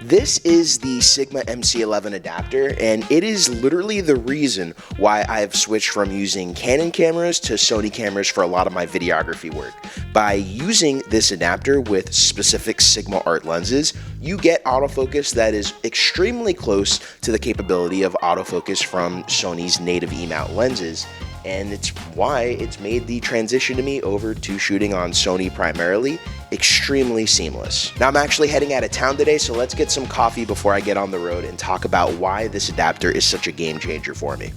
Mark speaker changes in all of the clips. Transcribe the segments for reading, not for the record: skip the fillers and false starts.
Speaker 1: This is the Sigma MC-11 adapter, and it is literally the reason why I've switched from using Canon cameras to Sony cameras for a lot of my videography work. By using this adapter with specific Sigma art lenses, you get autofocus that is extremely close to the capability of autofocus from Sony's native E-mount lenses. And it's why it's made the transition to me over to shooting on Sony primarily extremely seamless. Now I'm actually heading out of town today, so let's get some coffee before I get on the road and talk about why this adapter is such a game changer for me.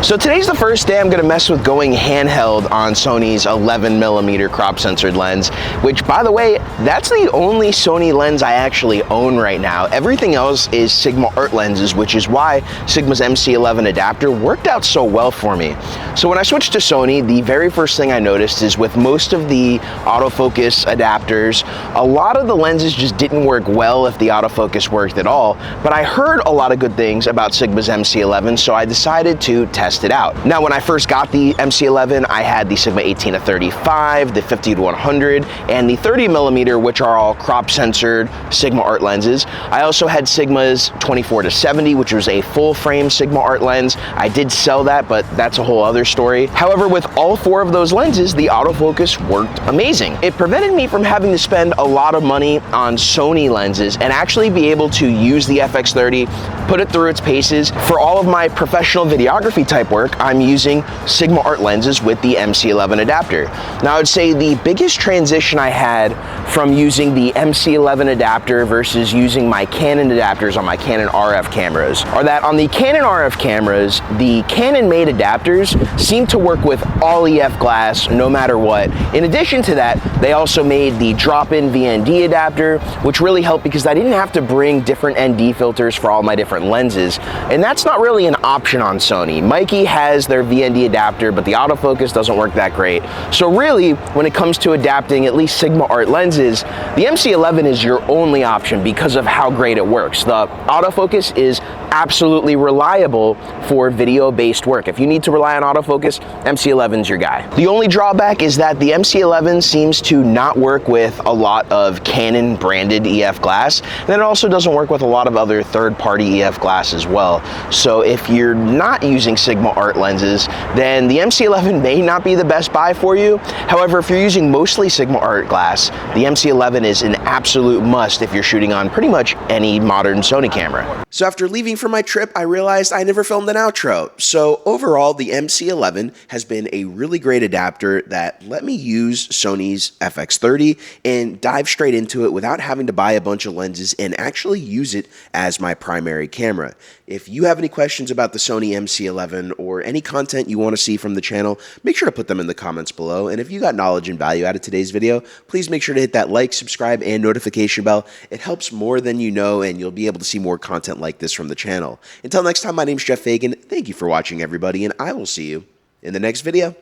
Speaker 1: So today's the first day I'm gonna mess with going handheld on Sony's 11mm crop censored lens, which, by the way, that's the only Sony lens I actually own right now. Everything else is Sigma art lenses, which is why Sigma's MC-11 adapter worked out so well for me. So when I switched to Sony, the very first thing I noticed is with most of the autofocus adapters, a lot of the lenses just didn't work well if the autofocus worked at all, but I heard a lot of good things about Sigma's MC-11, so I decided to test it out. Now, when I first got the MC-11, I had the Sigma 18-35, the 50-100, and the 30mm, which are all crop censored Sigma art lenses. I also had Sigma's 24-70, which was a full frame Sigma art lens. I did sell that, but that's a whole other story. However, with all four of those lenses, the autofocus worked amazing. It prevented me from having to spend a lot of money on Sony lenses and actually be able to use the FX30, put it through its paces. For all of my professional videography type work, I'm using Sigma art lenses with the MC-11 adapter. Now, I would say the biggest transition I had from using the MC-11 adapter versus using my Canon adapters on my Canon RF cameras are that on the Canon RF cameras, the Canon-made adapters seem to work with all EF glass no matter what. In addition to that, they also made the drop-in VND adapter, which really helped because I didn't have to bring different ND filters for all my different lenses, and that's not really an option on Sony. Mikey has their VND adapter, but the autofocus doesn't work that great. So really, when it comes to adapting at least Sigma art lenses, the MC-11 is your only option because of how great it works. The autofocus is absolutely reliable for video-based work. If you need to rely on autofocus, MC-11's your guy. The only drawback is that the MC-11 seems to not work with a lot of Canon branded EF glass, and it also doesn't work with a lot of other third-party EF glass as well. So if you're not using Sigma art lenses, then the MC-11 may not be the best buy for you. However, if you're using mostly Sigma art glass, the MC-11 is an absolute must if you're shooting on pretty much any modern Sony camera. So after leaving for my trip, I realized I never filmed an outro. So overall, the MC-11 has been a really great adapter that let me use Sony's FX30 and dive straight into it without having to buy a bunch of lenses and actually use it as my primary camera. If you have any questions about the Sony MC-11 or any content you want to see from the channel, make sure to put them in the comments below. And if you got knowledge and value out of today's video, please make sure to hit that like, subscribe, and notification bell. It helps more than you know, and you'll be able to see more content like this from the channel. Until next time, my name's Geoff Fagien. Thank you for watching, everybody, and I will see you in the next video.